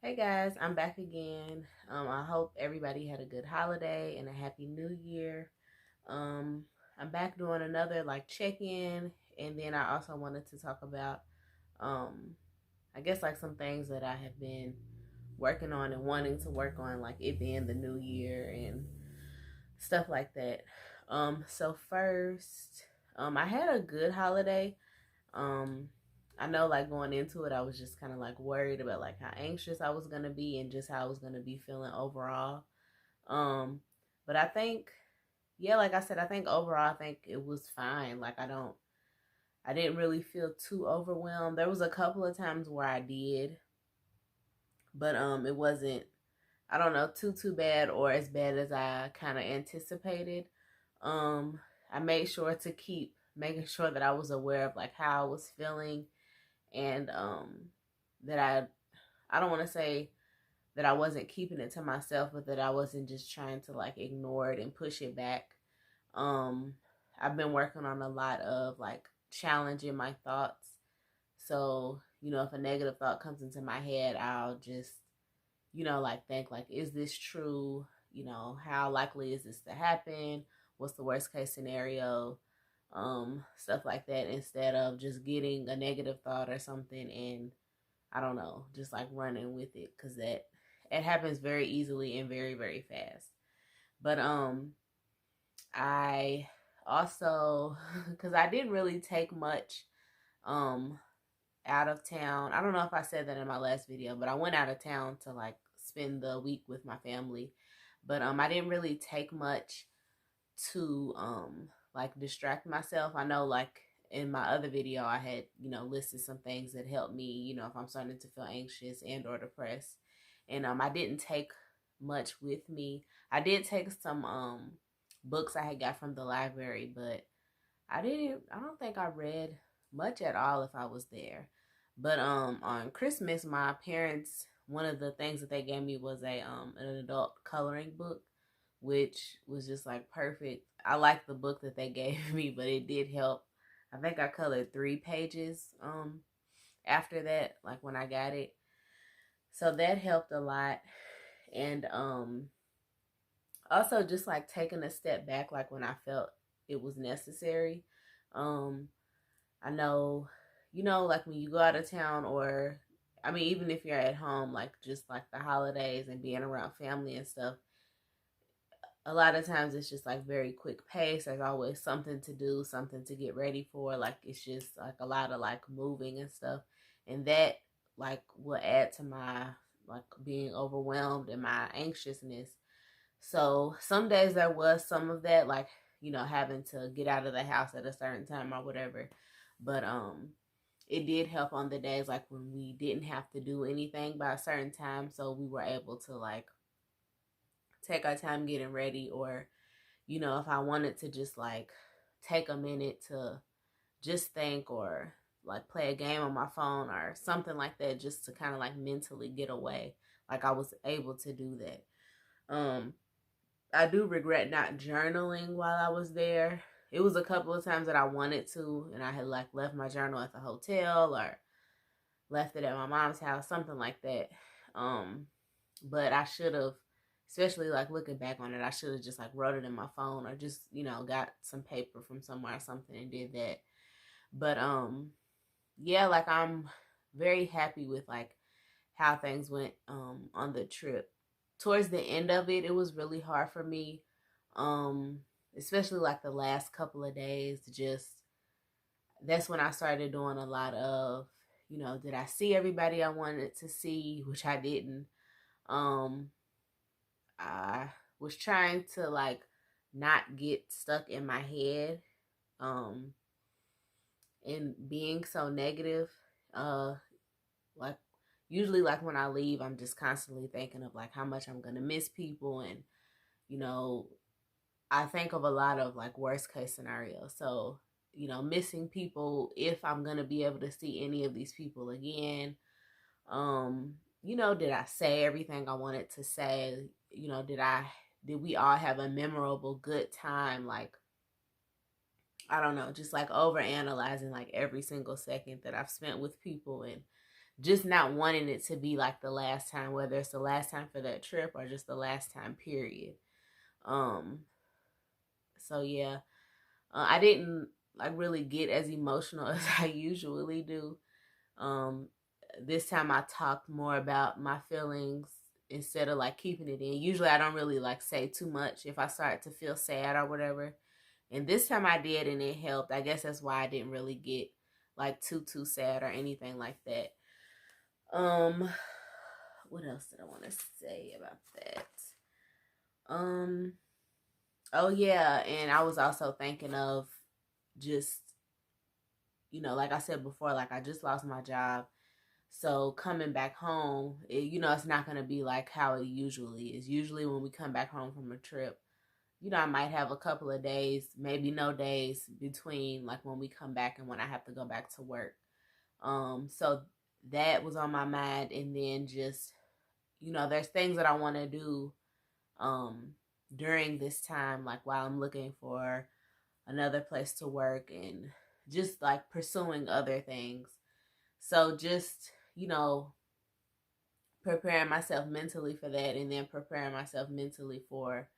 Hey guys, I'm back again. I hope everybody had a good holiday and a happy new year. Um, I'm back doing another like check-in, and then I also wanted to talk about um I guess like some things that I have been working on and wanting to work on, like it being the new year and stuff like that. So first, I had a good holiday. um, I know like going into it, I was just kind of like worried about like how anxious I was gonna be and just how I was gonna be feeling overall. Um, but I think, yeah, like I said, I think overall, I think it was fine. Like I didn't really feel too overwhelmed. There was a couple of times where I did, but it wasn't, I don't know, too bad or as bad as I kind of anticipated. Um, I made sure to keep making sure that I was aware of like how I was feeling, and that I don't want to say that I wasn't keeping it to myself, but that I wasn't just trying to like ignore it and push it back. um I've been working on a lot of like challenging my thoughts. So if a negative thought comes into my head, I'll just like think like, is this true? How likely is this to happen? What's the worst case scenario? Stuff like that, instead of just getting a negative thought or something and I don't know, just like running with it, because that it happens very easily and very very fast. But I also because I didn't really take much um out of town. I don't know if I said that in my last video, but I went out of town to like spend the week with my family. But I didn't really take much to like distract myself. I know like in my other video I had, listed some things that helped me, if I'm starting to feel anxious and or depressed. And I didn't take much with me. I did take some books I had got from the library, but I don't think I read much at all if I was there. But on Christmas my parents, one of the things that they gave me was a an adult coloring book, which was just like perfect. I liked the book that they gave me, but it did help. I think I colored 3 pages after that, like when I got it. So that helped a lot. And also just like taking a step back, like when I felt it was necessary. Um I know, like when you go out of town, or I mean even if you're at home, like just like the holidays and being around family and stuff, a lot of times it's just like very quick pace. There's always something to do, something to get ready for. Like it's just like a lot of like moving and stuff. And that like will add to my like being overwhelmed and my anxiousness. So some days there was some of that, like, having to get out of the house at a certain time or whatever. But it did help on the days like when we didn't have to do anything by a certain time. So we were able to like take our time getting ready, or if I wanted to just like take a minute to just think, or like play a game on my phone or something like that, just to kind of like mentally get away, like I was able to do that. um I do regret not journaling while I was there. It was a couple of times that I wanted to, and I had like left my journal at the hotel or left it at my mom's house, something like that. um but I should have, especially like looking back on it, I should have just like wrote it in my phone, or just, got some paper from somewhere or something and did that. But yeah, like I'm very happy with like how things went on the trip. Towards the end of it, it was really hard for me. Um Especially like the last couple of days, just that's when I started doing a lot of, did I see everybody I wanted to see, which I didn't. Um I was trying to like not get stuck in my head um and being so negative. Like usually like when I leave, I'm just constantly thinking of like how much I'm gonna miss people, and you know I think of a lot of like worst case scenarios. So missing people, if I'm gonna be able to see any of these people again. um did I say everything I wanted to say? Did we all have a memorable good time? Like, I don't know, just like over analyzing like every single second that I've spent with people, and just not wanting it to be like the last time, whether it's the last time for that trip or just the last time period. Um, so yeah, I didn't like really get as emotional as I usually do. Um, this time I talked more about my feelings instead of like keeping it in. Usually I don't really like say too much if I start to feel sad or whatever. And this time I did, and it helped. I guess that's why I didn't really get like too sad or anything like that. Um, what else did I want to say about that? Um, oh yeah, and I was also thinking of just, like I said before, like I just lost my job. So coming back home, it's not going to be like how it usually is. Usually when we come back home from a trip, I might have a couple of days, maybe no days between like when we come back and when I have to go back to work. So that was on my mind. And then just, there's things that I want to do um during this time, like while I'm looking for another place to work and just like pursuing other things. So just, preparing myself mentally for that, and then preparing myself mentally for,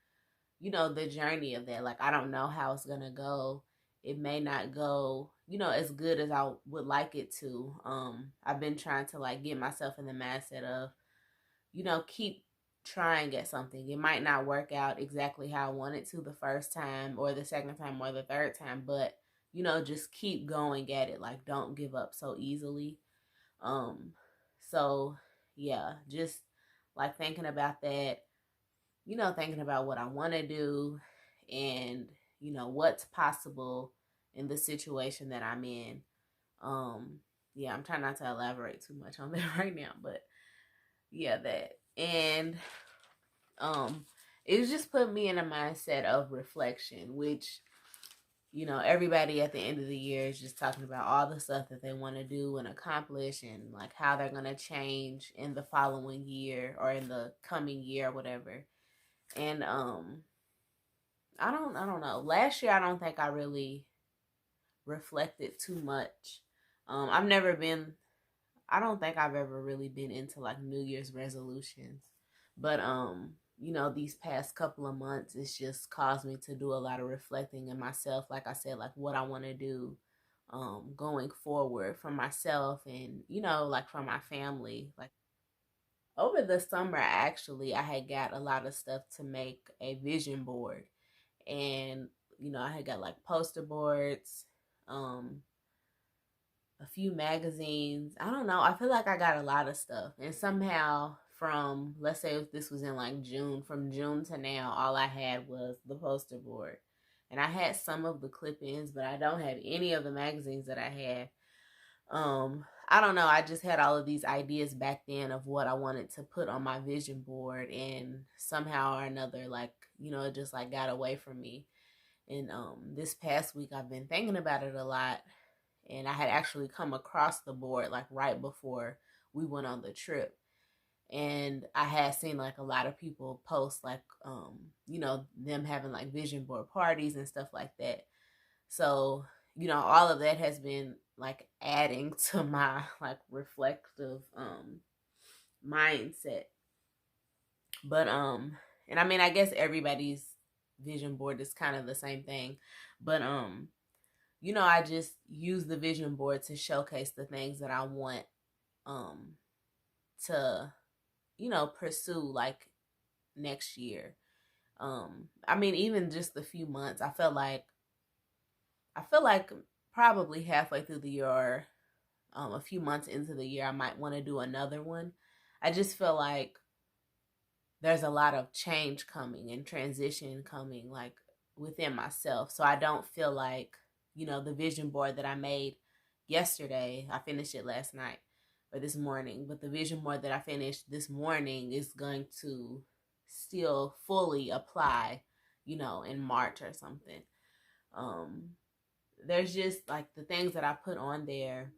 the journey of that. Like I don't know how it's gonna go. It may not go, as good as I would like it to. I've been trying to like get myself in the mindset of, keep trying at something. It might not work out exactly how I want it to the first time or the second time or the third time, but just keep going at it. Like don't give up so easily. Um so yeah, just like thinking about that, thinking about what I want to do and what's possible in the situation that I'm in. Yeah, I'm trying not to elaborate too much on that right now, but yeah, that. And um it just put me in a mindset of reflection, which everybody at the end of the year is just talking about all the stuff that they want to do and accomplish and like how they're going to change in the following year or in the coming year or whatever. And I don't know. Last year I don't think I really reflected too much. I've never been I don't think I've ever really been into like New Year's resolutions. But these past couple of months it's just caused me to do a lot of reflecting in myself, like I said, like what I want to do going forward for myself and like for my family. Like over the summer actually I had got a lot of stuff to make a vision board, and I had got like poster boards, um a few magazines. I don't know. I feel like I got a lot of stuff. And somehow from, let's say if this was in like June, from June to now, all I had was the poster board. And I had some of the clip-ins, but I don't have any of the magazines that I had. I don't know. I just had all of these ideas back then of what I wanted to put on my vision board, and somehow or another, like, it just like got away from me. And this past week I've been thinking about it a lot, and I had actually come across the board like right before we went on the trip. And I had seen like a lot of people post like them having like vision board parties and stuff like that. So, all of that has been like adding to my like reflective mindset. But and I mean I guess everybody's vision board is kind of the same thing. But I just use the vision board to showcase the things that I want um to pursue like next year. I mean even just a few months. I feel like probably halfway through the year or a few months into the year I might want to do another one. I just feel like there's a lot of change coming and transition coming like within myself. So I don't feel like, the vision board that I made yesterday, I finished it last night or this morning, but the vision board that I finished this morning is going to still fully apply, in March or something. Um, there's just like the things that I put on there,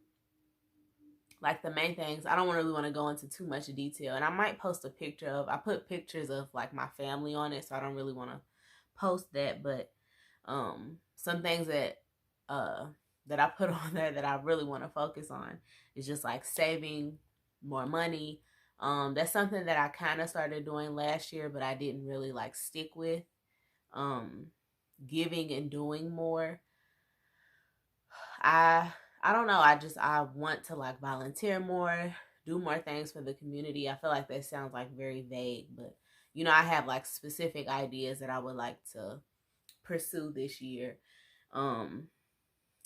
like the main things. I don't really want to go into too much detail, and I might post a picture of, I put pictures of like my family on it, so I don't really want to post that. But some things that I put on there that I really want to focus on is just like saving more money. That's something that I kind of started doing last year, but I didn't really like stick with. Um, Giving and doing more. I I don't know. I want to like volunteer more, do more things for the community. I feel like that sounds like very vague, but I have like specific ideas that I would like to pursue this year. Um,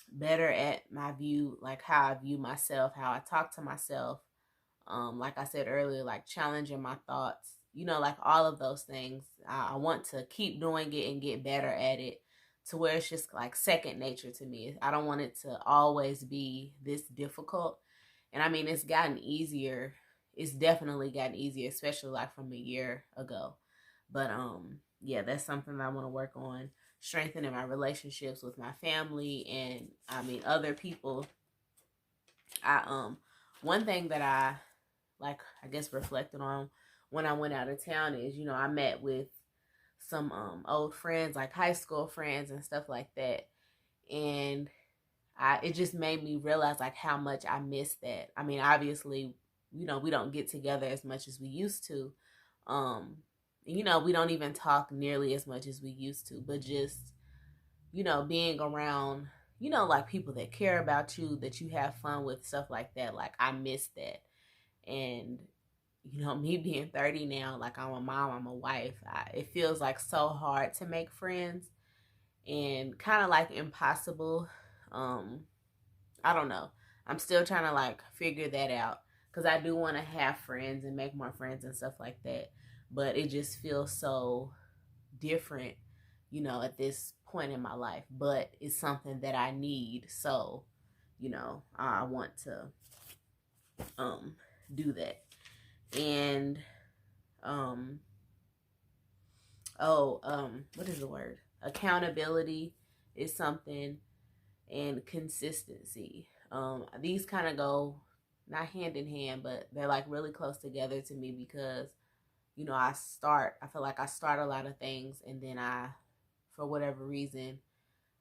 Better at my view, like how I view myself, how I talk to myself. Like I said earlier, like challenging my thoughts, like all of those things. I want to keep doing it and get better at it to where it's just like second nature to me. I don't want it to always be this difficult. And I mean, it's gotten easier. It's definitely gotten easier, especially like from a year ago. But yeah, that's something that I want to work on, strengthening my relationships with my family and I mean other people. I One thing that I like I guess reflected on when I went out of town is, I met with some old friends, like high school friends and stuff like that. And it just made me realize like how much I miss that. I mean, obviously, we don't get together as much as we used to. Um, we don't even talk nearly as much as we used to, but just, being around, like people that care about you, that you have fun with, stuff like that. Like I miss that. And me being 30 now, like I'm a mom, I'm a wife, it feels like so hard to make friends and kind of like impossible. um I don't know. I'm still trying to like figure that out because I do want to have friends and make more friends and stuff like that, but it just feels so different, at this point in my life. But it's something that I need, so I want to do that. And what is the word? Accountability is something, and consistency. These kind of go not hand in hand, but they're like really close together to me because I feel like I start a lot of things, and then for whatever reason,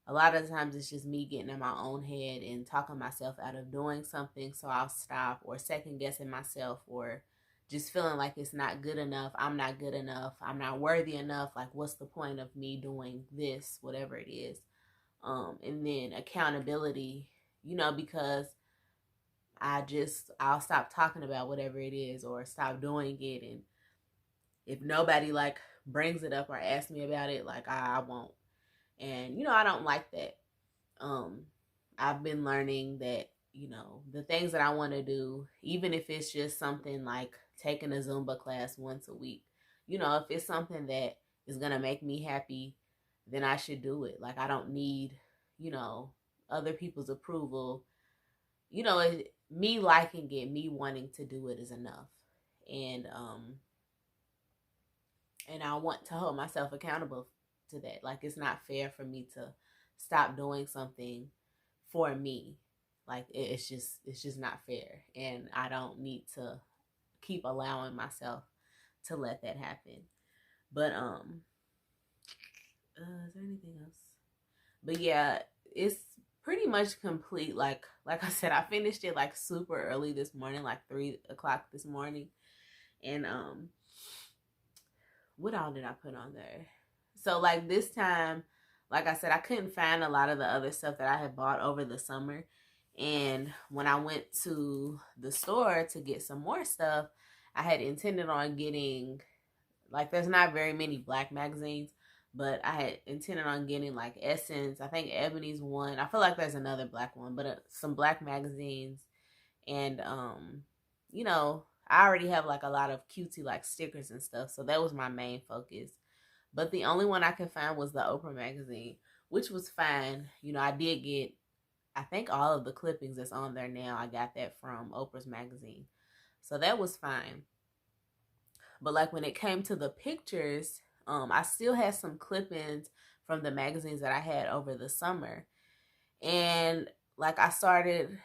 a lot of times it's just me getting in my own head and talking myself out of doing something, so I'll stop, or second guessing myself, or just feeling like it's not good enough. I'm not good enough. I'm not worthy enough. Like, what's the point of me doing this, whatever it is? And then accountability, because I'll stop talking about whatever it is or stop doing it. And if nobody like brings it up or asks me about it, like I won't. And, I don't like that. Um, I've been learning that, the things that I want to do, even if it's just something like taking a Zumba class once a week, if it's something that is going to make me happy, then I should do it. Like, I don't need, other people's approval. Me liking it, me wanting to do it is enough. And, and I want to hold myself accountable to that. Like, it's not fair for me to stop doing something for me. Like, it's just not fair, and I don't need to keep allowing myself to let that happen. But is there anything else? But yeah, it's pretty much complete. Like I said, I finished it like super early this morning, like 3 o'clock this morning. And what all did I put on there? So like this time, like I said, I couldn't find a lot of the other stuff that I had bought over the summer. And when I went to the store to get some more stuff, I had intended on getting, like, there's not very many black magazines, but I had intended on getting like Essence. I think Ebony's one. I feel like there's another black one, but some black magazines. And I already have like a lot of cutesy like stickers and stuff, so that was my main focus. But the only one I could find was the Oprah magazine, which was fine. I did get, I think, all of the clippings that's on there now. I got that from Oprah's magazine, so that was fine. But like when it came to the pictures, I still had some clippings from the magazines that I had over the summer. And like I started,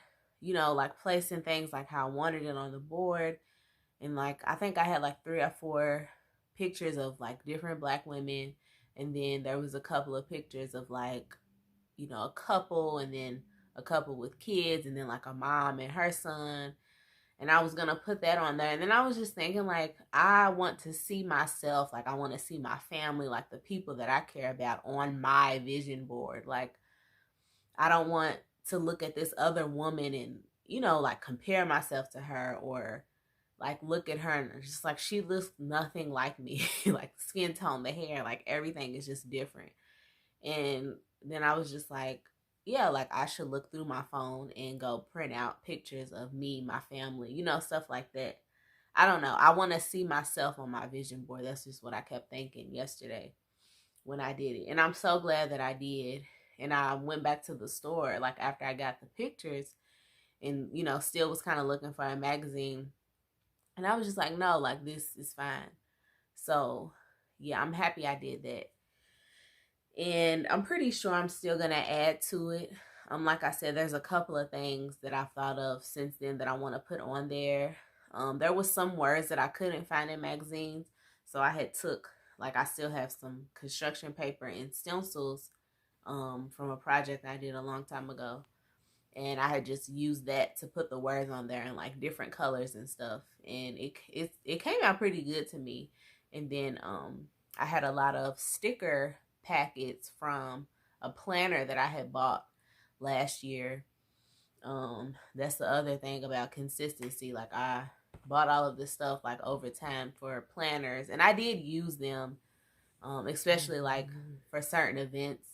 like placing things like how I wanted it on the board. And like I think I had like 3 or 4 pictures of like different black women. And then there was a couple of pictures of like, a couple, and then a couple with kids, and then like a mom and her son. And I was going to put that on there. And then I was just thinking, like, I want to see myself, like, I want to see my family, like, the people that I care about on my vision board. Like, I don't want to look at this other woman and, you know, like, compare myself to her, or like look at her and just like, she looks nothing like me. Like the skin tone, the hair, like everything is just different. And then I was just like, yeah, like I should look through my phone and go print out pictures of me, my family, you know, stuff like that. I don't know. I want to see myself on my vision board. That's just what I kept thinking yesterday when I did it. And I'm so glad that I did. And I went back to the store like after I got the pictures, and, you know, still was kind of looking for a magazine. And I was just like, no, like this is fine. So yeah, I'm happy I did that. And I'm pretty sure I'm still going to add to it. Like I said, there's a couple of things that I've thought of since then that I want to put on there. There was some words that I couldn't find in magazines. So I had took, like I still have some construction paper and stencils from a project I did a long time ago. And I had just used that to put the words on there in like different colors and stuff. And it came out pretty good to me. And then I had a lot of sticker packets from a planner that I had bought last year. That's the other thing about consistency. Like I bought all of this stuff like over time for planners, and I did use them, especially like for certain events,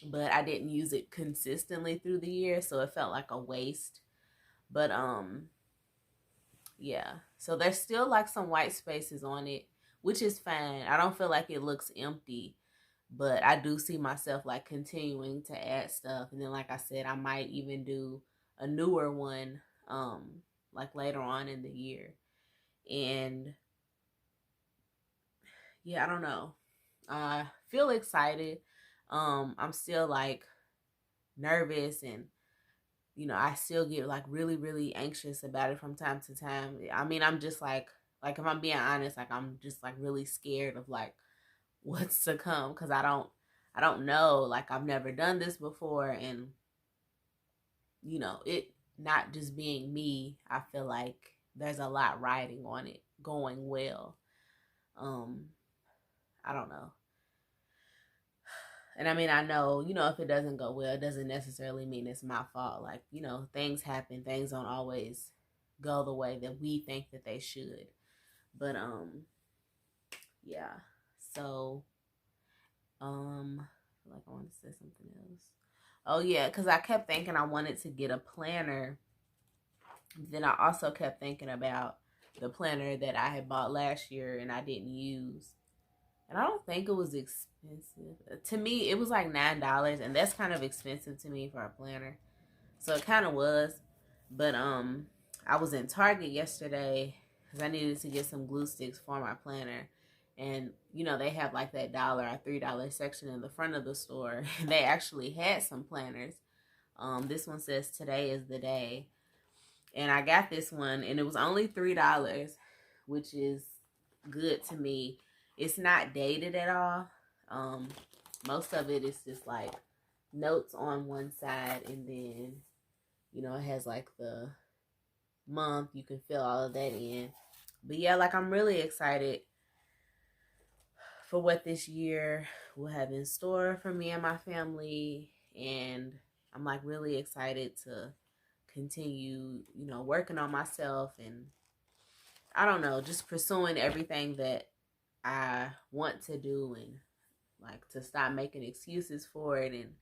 but I didn't use it consistently through the year, so it felt like a waste. But yeah, so there's still like some white spaces on it, which is fine. I don't feel like it looks empty, but I do see myself like continuing to add stuff. And then like I said, I might even do a newer one like later on in the year. And yeah, I don't know, I feel excited. I'm still like nervous, and you know, I still get like really, really anxious about it from time to time. I mean, I'm just like if I'm being honest, like I'm just like really scared of like what's to come, because I don't know. Like I've never done this before, and you know, it not just being me, I feel like there's a lot riding on it going well. Um, I don't know. And I mean, I know, you know, if it doesn't go well, it doesn't necessarily mean it's my fault. Like, you know, things happen. Things don't always go the way that we think that they should. But yeah. So I feel like I want to say something else. Oh yeah, because I kept thinking I wanted to get a planner. Then I also kept thinking about the planner that I had bought last year and I didn't use. And I don't think it was expensive. To me, it was like $9, and that's kind of expensive to me for a planner. So it kind of was. But I was in Target yesterday because I needed to get some glue sticks for my planner. And you know, they have like that $1 or $3 section in the front of the store. They actually had some planners. This one says today is the day. And I got this one and it was only $3, which is good to me. It's not dated at all. Most of it is just like notes on one side, and then, you know, it has like the month. You can fill all of that in. But yeah, like I'm really excited for what this year will have in store for me and my family. And I'm like really excited to continue, you know, working on myself, and I don't know, just pursuing everything that I want to do, and like to stop making excuses for it, and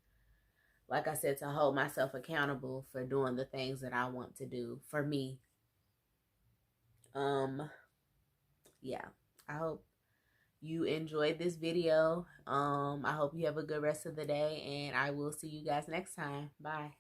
like I said, to hold myself accountable for doing the things that I want to do for me. Yeah, I hope you enjoyed this video. I hope you have a good rest of the day, and I will see you guys next time. Bye.